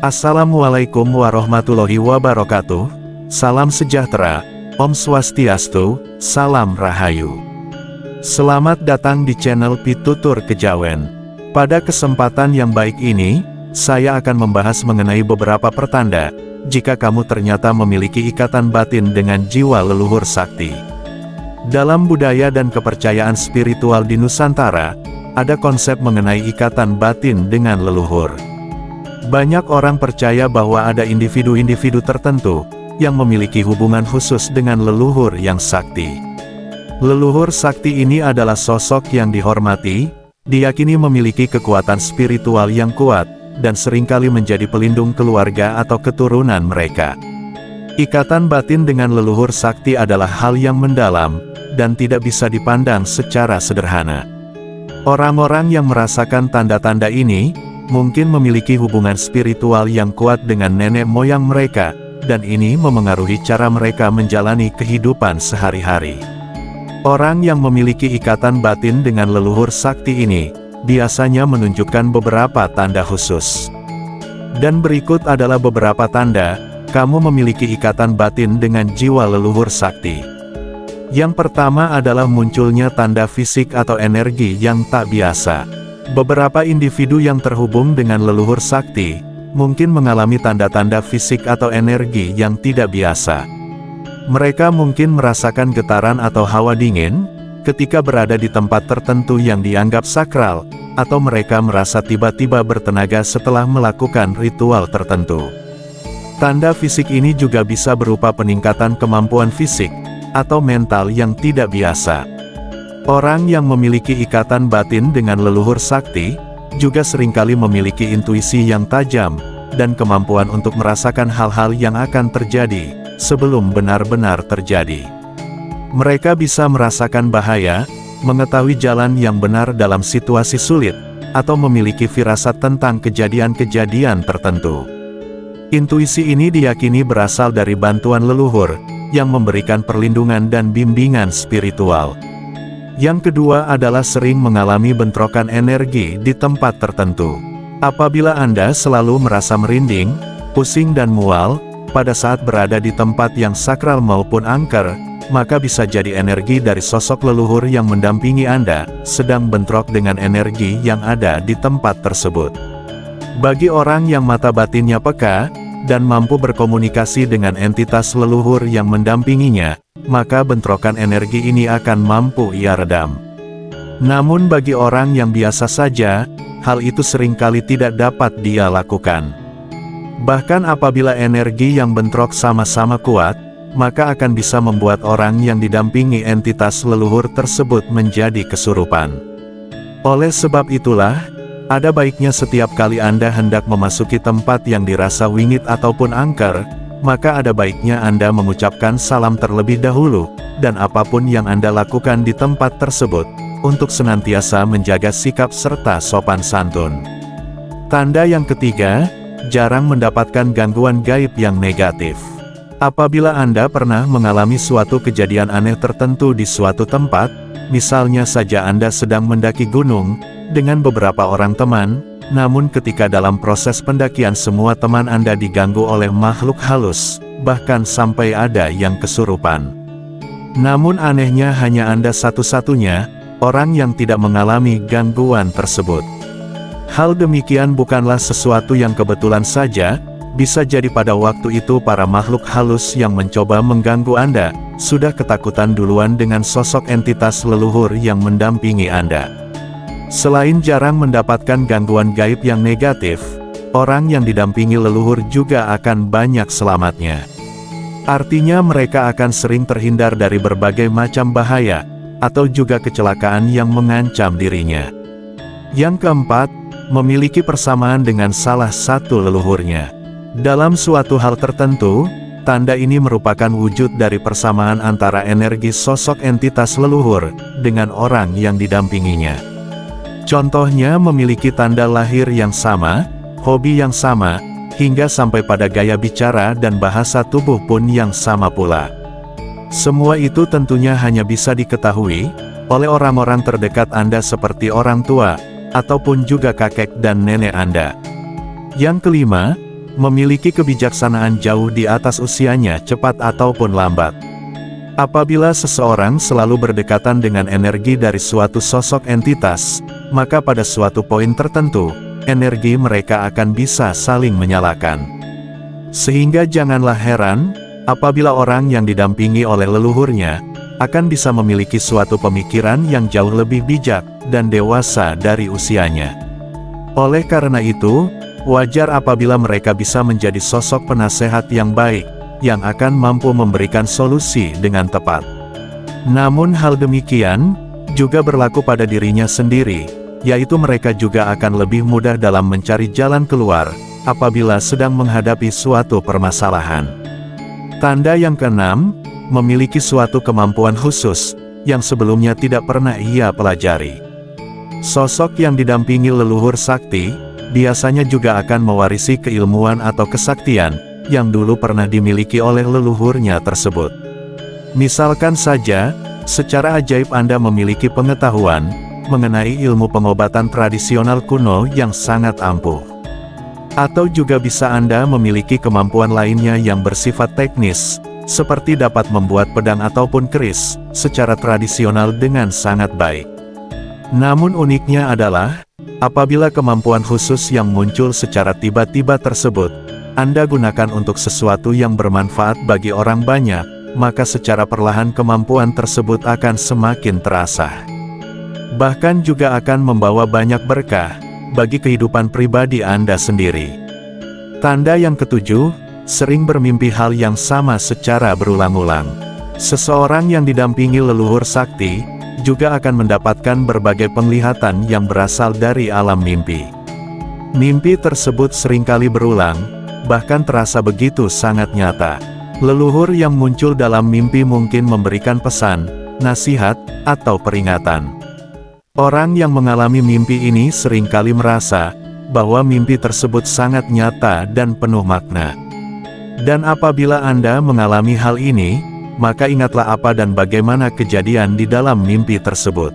Assalamualaikum warahmatullahi wabarakatuh. Salam sejahtera, Om Swastiastu, Salam Rahayu. Selamat datang di channel Pitutur Kejawen. Pada kesempatan yang baik ini, saya akan membahas mengenai beberapa pertanda jika kamu ternyata memiliki ikatan batin dengan jiwa leluhur sakti. Dalam budaya dan kepercayaan spiritual di Nusantara, ada konsep mengenai ikatan batin dengan leluhur. Banyak orang percaya bahwa ada individu-individu tertentu yang memiliki hubungan khusus dengan leluhur yang sakti. Leluhur sakti ini adalah sosok yang dihormati, diyakini memiliki kekuatan spiritual yang kuat, dan seringkali menjadi pelindung keluarga atau keturunan mereka. Ikatan batin dengan leluhur sakti adalah hal yang mendalam, dan tidak bisa dipandang secara sederhana. Orang-orang yang merasakan tanda-tanda ini, mungkin memiliki hubungan spiritual yang kuat dengan nenek moyang mereka, dan ini memengaruhi cara mereka menjalani kehidupan sehari-hari. Orang yang memiliki ikatan batin dengan leluhur sakti ini, biasanya menunjukkan beberapa tanda khusus. Dan berikut adalah beberapa tanda, kamu memiliki ikatan batin dengan jiwa leluhur sakti. Yang pertama adalah munculnya tanda fisik atau energi yang tak biasa. Beberapa individu yang terhubung dengan leluhur sakti, mungkin mengalami tanda-tanda fisik atau energi yang tidak biasa. Mereka mungkin merasakan getaran atau hawa dingin, ketika berada di tempat tertentu yang dianggap sakral, atau mereka merasa tiba-tiba bertenaga setelah melakukan ritual tertentu. Tanda fisik ini juga bisa berupa peningkatan kemampuan fisik, atau mental yang tidak biasa. Orang yang memiliki ikatan batin dengan leluhur sakti, juga seringkali memiliki intuisi yang tajam, dan kemampuan untuk merasakan hal-hal yang akan terjadi, sebelum benar-benar terjadi. Mereka bisa merasakan bahaya, mengetahui jalan yang benar dalam situasi sulit, atau memiliki firasat tentang kejadian-kejadian tertentu. Intuisi ini diyakini berasal dari bantuan leluhur, yang memberikan perlindungan dan bimbingan spiritual. Yang kedua adalah sering mengalami bentrokan energi di tempat tertentu. Apabila Anda selalu merasa merinding, pusing dan mual, pada saat berada di tempat yang sakral maupun angker, maka bisa jadi energi dari sosok leluhur yang mendampingi Anda, sedang bentrok dengan energi yang ada di tempat tersebut. Bagi orang yang mata batinnya peka, dan mampu berkomunikasi dengan entitas leluhur yang mendampinginya, maka bentrokan energi ini akan mampu ia redam. Namun bagi orang yang biasa saja, hal itu seringkali tidak dapat dia lakukan. Bahkan apabila energi yang bentrok sama-sama kuat, maka akan bisa membuat orang yang didampingi entitas leluhur tersebut menjadi kesurupan. Oleh sebab itulah, ada baiknya setiap kali Anda hendak memasuki tempat yang dirasa wingit ataupun angker, maka ada baiknya Anda mengucapkan salam terlebih dahulu, dan apapun yang Anda lakukan di tempat tersebut, untuk senantiasa menjaga sikap serta sopan santun. Tanda yang ketiga, jarang mendapatkan gangguan gaib yang negatif. Apabila Anda pernah mengalami suatu kejadian aneh tertentu di suatu tempat, misalnya saja Anda sedang mendaki gunung, dengan beberapa orang teman, namun ketika dalam proses pendakian semua teman Anda diganggu oleh makhluk halus, bahkan sampai ada yang kesurupan. Namun anehnya hanya Anda satu-satunya, orang yang tidak mengalami gangguan tersebut. Hal demikian bukanlah sesuatu yang kebetulan saja, bisa jadi pada waktu itu para makhluk halus yang mencoba mengganggu Anda, sudah ketakutan duluan dengan sosok entitas leluhur yang mendampingi Anda. Selain jarang mendapatkan gangguan gaib yang negatif, orang yang didampingi leluhur juga akan banyak selamatnya. Artinya mereka akan sering terhindar dari berbagai macam bahaya, atau juga kecelakaan yang mengancam dirinya. Yang keempat, memiliki persamaan dengan salah satu leluhurnya. Dalam suatu hal tertentu, tanda ini merupakan wujud dari persamaan antara energi sosok entitas leluhur, dengan orang yang didampinginya. Contohnya memiliki tanda lahir yang sama, hobi yang sama, hingga sampai pada gaya bicara dan bahasa tubuh pun yang sama pula. Semua itu tentunya hanya bisa diketahui oleh orang-orang terdekat Anda seperti orang tua, ataupun juga kakek dan nenek Anda. Yang kelima, memiliki kebijaksanaan jauh di atas usianya cepat ataupun lambat. Apabila seseorang selalu berdekatan dengan energi dari suatu sosok entitas, maka pada suatu poin tertentu, energi mereka akan bisa saling menyalakan. Sehingga janganlah heran, apabila orang yang didampingi oleh leluhurnya, akan bisa memiliki suatu pemikiran yang jauh lebih bijak dan dewasa dari usianya. Oleh karena itu, wajar apabila mereka bisa menjadi sosok penasehat yang baik, yang akan mampu memberikan solusi dengan tepat. Namun hal demikian, juga berlaku pada dirinya sendiri, yaitu mereka juga akan lebih mudah dalam mencari jalan keluar, apabila sedang menghadapi suatu permasalahan. Tanda yang keenam, memiliki suatu kemampuan khusus, yang sebelumnya tidak pernah ia pelajari. Sosok yang didampingi leluhur sakti, biasanya juga akan mewarisi keilmuan atau kesaktian, yang dulu pernah dimiliki oleh leluhurnya tersebut. Misalkan saja, secara ajaib Anda memiliki pengetahuan mengenai ilmu pengobatan tradisional kuno yang sangat ampuh. Atau juga bisa Anda memiliki kemampuan lainnya yang bersifat teknis, seperti dapat membuat pedang ataupun keris secara tradisional dengan sangat baik. Namun uniknya adalah, apabila kemampuan khusus yang muncul secara tiba-tiba tersebut, Anda gunakan untuk sesuatu yang bermanfaat bagi orang banyak, maka secara perlahan kemampuan tersebut akan semakin terasa. Bahkan juga akan membawa banyak berkah bagi kehidupan pribadi Anda sendiri. Tanda yang ketujuh, sering bermimpi hal yang sama secara berulang-ulang. Seseorang yang didampingi leluhur sakti, juga akan mendapatkan berbagai penglihatan yang berasal dari alam mimpi. Mimpi tersebut seringkali berulang, bahkan terasa begitu sangat nyata. Leluhur yang muncul dalam mimpi mungkin memberikan pesan, nasihat, atau peringatan. Orang yang mengalami mimpi ini seringkali merasa bahwa mimpi tersebut sangat nyata dan penuh makna. Dan apabila Anda mengalami hal ini, maka ingatlah apa dan bagaimana kejadian di dalam mimpi tersebut.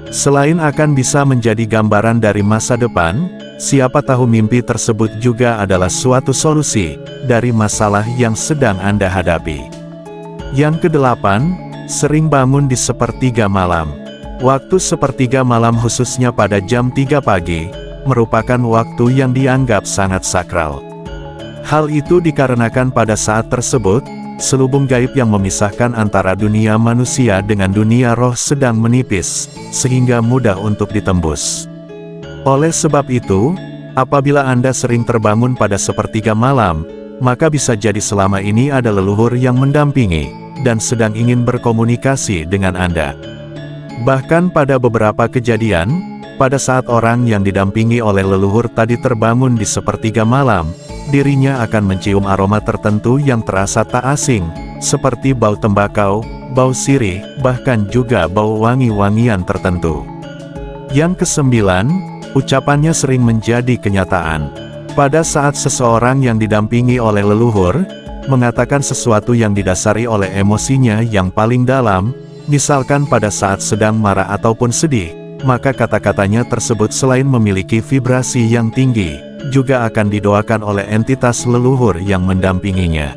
Selain akan bisa menjadi gambaran dari masa depan, siapa tahu mimpi tersebut juga adalah suatu solusi dari masalah yang sedang Anda hadapi. Yang kedelapan, sering bangun di sepertiga malam. Waktu sepertiga malam khususnya pada jam 3 pagi, merupakan waktu yang dianggap sangat sakral. Hal itu dikarenakan pada saat tersebut, selubung gaib yang memisahkan antara dunia manusia dengan dunia roh sedang menipis, sehingga mudah untuk ditembus. Oleh sebab itu, apabila Anda sering terbangun pada sepertiga malam, maka bisa jadi selama ini ada leluhur yang mendampingi, dan sedang ingin berkomunikasi dengan Anda. Bahkan pada beberapa kejadian, pada saat orang yang didampingi oleh leluhur tadi terbangun di sepertiga malam, dirinya akan mencium aroma tertentu yang terasa tak asing, seperti bau tembakau, bau sirih, bahkan juga bau wangi-wangian tertentu. Yang kesembilan, ucapannya sering menjadi kenyataan. Pada saat seseorang yang didampingi oleh leluhur, mengatakan sesuatu yang didasari oleh emosinya yang paling dalam, misalkan pada saat sedang marah ataupun sedih, maka kata-katanya tersebut selain memiliki vibrasi yang tinggi, juga akan didoakan oleh entitas leluhur yang mendampinginya.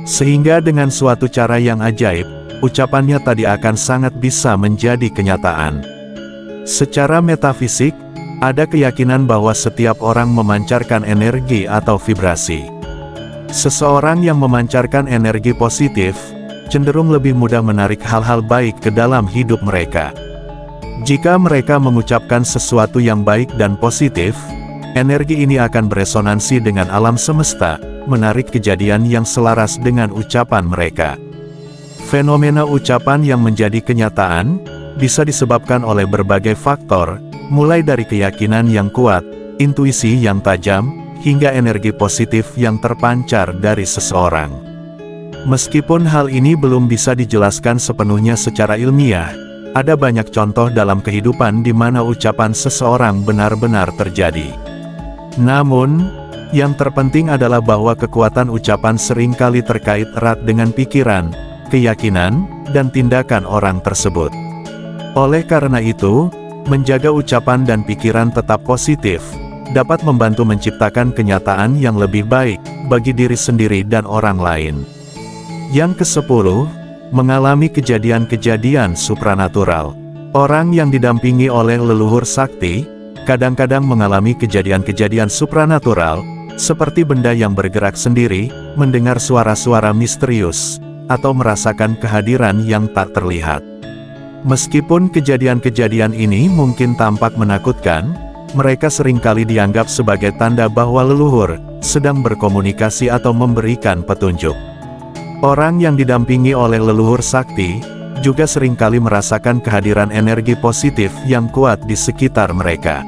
Sehingga dengan suatu cara yang ajaib, ucapannya tadi akan sangat bisa menjadi kenyataan. Secara metafisik, ada keyakinan bahwa setiap orang memancarkan energi atau vibrasi. Seseorang yang memancarkan energi positif, cenderung lebih mudah menarik hal-hal baik ke dalam hidup mereka. Jika mereka mengucapkan sesuatu yang baik dan positif, energi ini akan beresonansi dengan alam semesta, menarik kejadian yang selaras dengan ucapan mereka. Fenomena ucapan yang menjadi kenyataan, bisa disebabkan oleh berbagai faktor, mulai dari keyakinan yang kuat, intuisi yang tajam, hingga energi positif yang terpancar dari seseorang. Meskipun hal ini belum bisa dijelaskan sepenuhnya secara ilmiah, ada banyak contoh dalam kehidupan di mana ucapan seseorang benar-benar terjadi. Namun, yang terpenting adalah bahwa kekuatan ucapan seringkali terkait erat dengan pikiran, keyakinan, dan tindakan orang tersebut. Oleh karena itu, menjaga ucapan dan pikiran tetap positif, dapat membantu menciptakan kenyataan yang lebih baik bagi diri sendiri dan orang lain. Yang ke-10, mengalami kejadian-kejadian supranatural. Orang yang didampingi oleh leluhur sakti, kadang-kadang mengalami kejadian-kejadian supranatural, seperti benda yang bergerak sendiri, mendengar suara-suara misterius, atau merasakan kehadiran yang tak terlihat. Meskipun kejadian-kejadian ini mungkin tampak menakutkan, mereka seringkali dianggap sebagai tanda bahwa leluhur sedang berkomunikasi atau memberikan petunjuk. Orang yang didampingi oleh leluhur sakti juga seringkali merasakan kehadiran energi positif yang kuat di sekitar mereka.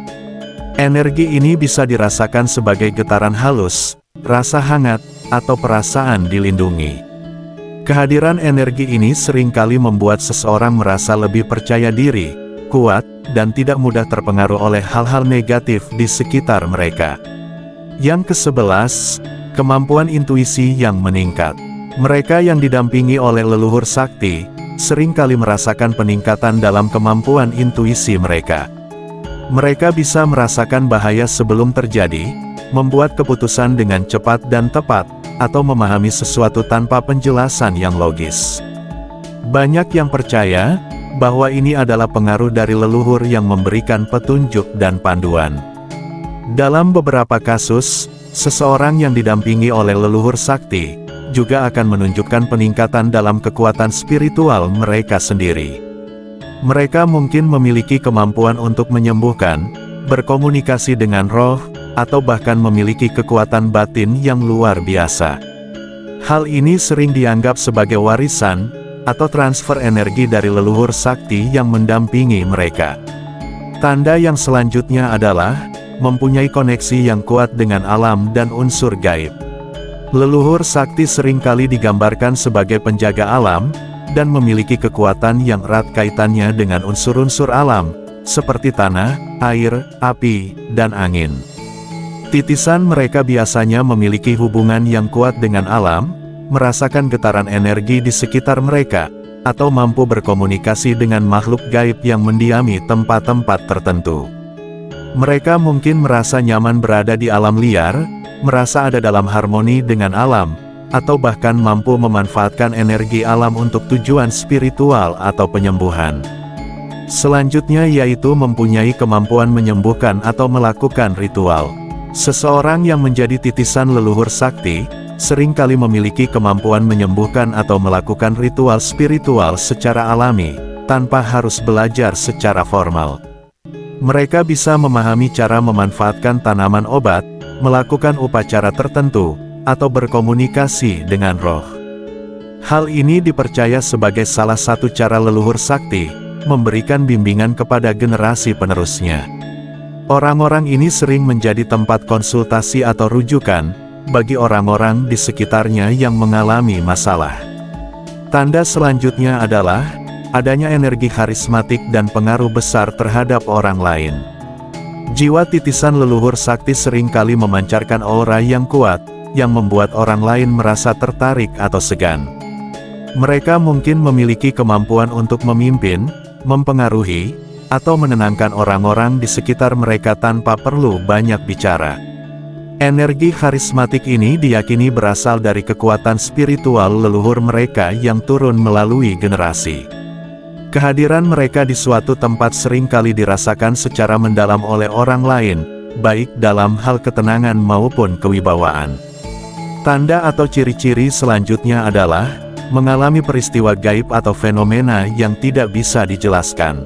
Energi ini bisa dirasakan sebagai getaran halus, rasa hangat, atau perasaan dilindungi. Kehadiran energi ini seringkali membuat seseorang merasa lebih percaya diri, kuat, dan tidak mudah terpengaruh oleh hal-hal negatif di sekitar mereka. Yang ke-11, kemampuan intuisi yang meningkat. Mereka yang didampingi oleh leluhur sakti seringkali merasakan peningkatan dalam kemampuan intuisi mereka. Mereka bisa merasakan bahaya sebelum terjadi, membuat keputusan dengan cepat dan tepat, atau memahami sesuatu tanpa penjelasan yang logis. Banyak yang percaya bahwa ini adalah pengaruh dari leluhur yang memberikan petunjuk dan panduan. Dalam beberapa kasus, seseorang yang didampingi oleh leluhur sakti juga akan menunjukkan peningkatan dalam kekuatan spiritual mereka sendiri. Mereka mungkin memiliki kemampuan untuk menyembuhkan, berkomunikasi dengan roh, atau bahkan memiliki kekuatan batin yang luar biasa. Hal ini sering dianggap sebagai warisan, atau transfer energi dari leluhur sakti yang mendampingi mereka. Tanda yang selanjutnya adalah mempunyai koneksi yang kuat dengan alam dan unsur gaib. Leluhur sakti seringkali digambarkan sebagai penjaga alam, dan memiliki kekuatan yang erat kaitannya dengan unsur-unsur alam, seperti tanah, air, api, dan angin. Titisan mereka biasanya memiliki hubungan yang kuat dengan alam, merasakan getaran energi di sekitar mereka, atau mampu berkomunikasi dengan makhluk gaib yang mendiami tempat-tempat tertentu. Mereka mungkin merasa nyaman berada di alam liar, merasa ada dalam harmoni dengan alam, atau bahkan mampu memanfaatkan energi alam untuk tujuan spiritual atau penyembuhan. Selanjutnya yaitu mempunyai kemampuan menyembuhkan atau melakukan ritual. Seseorang yang menjadi titisan leluhur sakti, seringkali memiliki kemampuan menyembuhkan atau melakukan ritual spiritual secara alami, tanpa harus belajar secara formal. Mereka bisa memahami cara memanfaatkan tanaman obat, melakukan upacara tertentu, atau berkomunikasi dengan roh. Hal ini dipercaya sebagai salah satu cara leluhur sakti memberikan bimbingan kepada generasi penerusnya. Orang-orang ini sering menjadi tempat konsultasi atau rujukan bagi orang-orang di sekitarnya yang mengalami masalah. Tanda selanjutnya adalah adanya energi karismatik dan pengaruh besar terhadap orang lain. Jiwa titisan leluhur sakti seringkali memancarkan aura yang kuat, yang membuat orang lain merasa tertarik atau segan. Mereka mungkin memiliki kemampuan untuk memimpin, mempengaruhi, atau menenangkan orang-orang di sekitar mereka tanpa perlu banyak bicara. Energi karismatik ini diyakini berasal dari kekuatan spiritual leluhur mereka yang turun melalui generasi. Kehadiran mereka di suatu tempat seringkali dirasakan secara mendalam oleh orang lain, baik dalam hal ketenangan maupun kewibawaan. Tanda atau ciri-ciri selanjutnya adalah mengalami peristiwa gaib atau fenomena yang tidak bisa dijelaskan.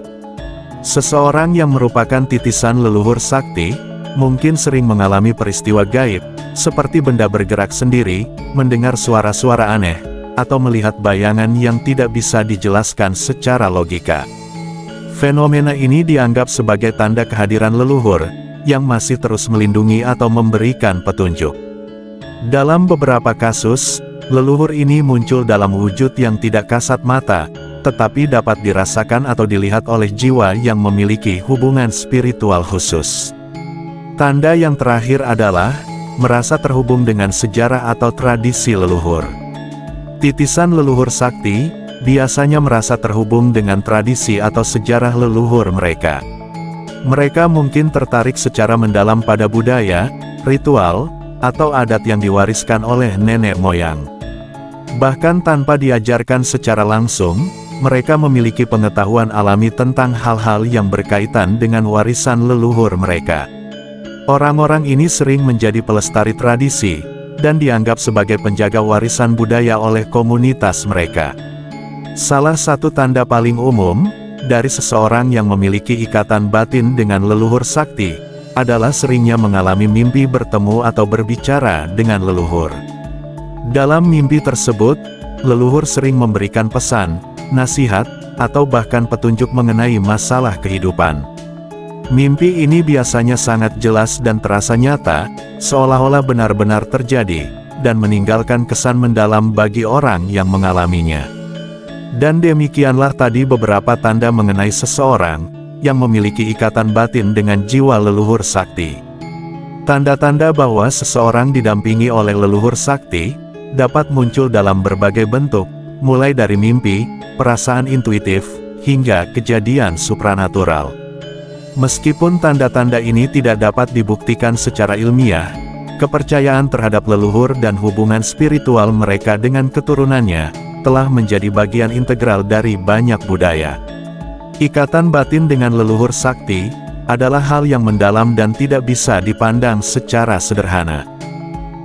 Seseorang yang merupakan titisan leluhur sakti, mungkin sering mengalami peristiwa gaib, seperti benda bergerak sendiri, mendengar suara-suara aneh, atau melihat bayangan yang tidak bisa dijelaskan secara logika. Fenomena ini dianggap sebagai tanda kehadiran leluhur, yang masih terus melindungi atau memberikan petunjuk. Dalam beberapa kasus, leluhur ini muncul dalam wujud yang tidak kasat mata, tetapi dapat dirasakan atau dilihat oleh jiwa yang memiliki hubungan spiritual khusus. Tanda yang terakhir adalah merasa terhubung dengan sejarah atau tradisi leluhur. Titisan leluhur sakti biasanya merasa terhubung dengan tradisi atau sejarah leluhur mereka. Mereka mungkin tertarik secara mendalam pada budaya, ritual, atau adat yang diwariskan oleh nenek moyang. Bahkan tanpa diajarkan secara langsung, mereka memiliki pengetahuan alami tentang hal-hal yang berkaitan dengan warisan leluhur mereka. Orang-orang ini sering menjadi pelestari tradisi, dan dianggap sebagai penjaga warisan budaya oleh komunitas mereka. Salah satu tanda paling umum dari seseorang yang memiliki ikatan batin dengan leluhur sakti adalah seringnya mengalami mimpi bertemu atau berbicara dengan leluhur. Dalam mimpi tersebut, leluhur sering memberikan pesan, nasihat, atau bahkan petunjuk mengenai masalah kehidupan. Mimpi ini biasanya sangat jelas dan terasa nyata, seolah-olah benar-benar terjadi, dan meninggalkan kesan mendalam bagi orang yang mengalaminya. Dan demikianlah tadi beberapa tanda mengenai seseorang yang memiliki ikatan batin dengan jiwa leluhur sakti. Tanda-tanda bahwa seseorang didampingi oleh leluhur sakti dapat muncul dalam berbagai bentuk, mulai dari mimpi, perasaan intuitif, hingga kejadian supranatural. Meskipun tanda-tanda ini tidak dapat dibuktikan secara ilmiah, kepercayaan terhadap leluhur dan hubungan spiritual mereka dengan keturunannya telah menjadi bagian integral dari banyak budaya. Ikatan batin dengan leluhur sakti adalah hal yang mendalam dan tidak bisa dipandang secara sederhana.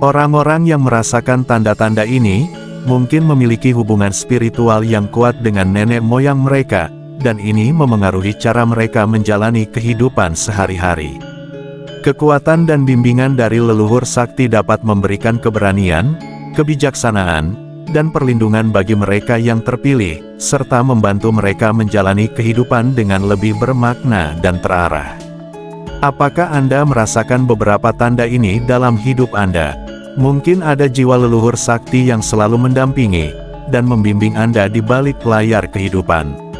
Orang-orang yang merasakan tanda-tanda ini mungkin memiliki hubungan spiritual yang kuat dengan nenek moyang mereka, dan ini memengaruhi cara mereka menjalani kehidupan sehari-hari. Kekuatan dan bimbingan dari leluhur sakti dapat memberikan keberanian, kebijaksanaan, dan perlindungan bagi mereka yang terpilih, serta membantu mereka menjalani kehidupan dengan lebih bermakna dan terarah. Apakah Anda merasakan beberapa tanda ini dalam hidup Anda? Mungkin ada jiwa leluhur sakti yang selalu mendampingi dan membimbing Anda di balik layar kehidupan.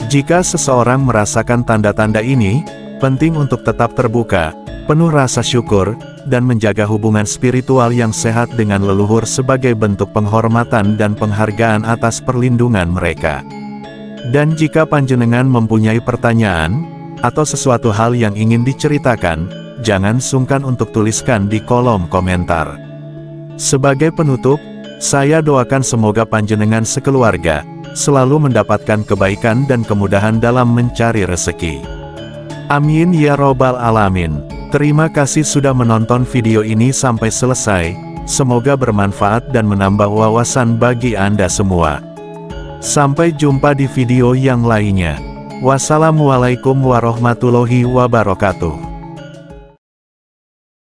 Jika seseorang merasakan tanda-tanda ini, penting untuk tetap terbuka, penuh rasa syukur, dan menjaga hubungan spiritual yang sehat dengan leluhur sebagai bentuk penghormatan dan penghargaan atas perlindungan mereka. Dan jika panjenengan mempunyai pertanyaan, atau sesuatu hal yang ingin diceritakan, jangan sungkan untuk tuliskan di kolom komentar. Sebagai penutup, saya doakan semoga panjenengan sekeluarga selalu mendapatkan kebaikan dan kemudahan dalam mencari rezeki. Amin ya robbal alamin. Terima kasih sudah menonton video ini sampai selesai, semoga bermanfaat dan menambah wawasan bagi Anda semua. Sampai jumpa di video yang lainnya. Wassalamualaikum warahmatullahi wabarakatuh.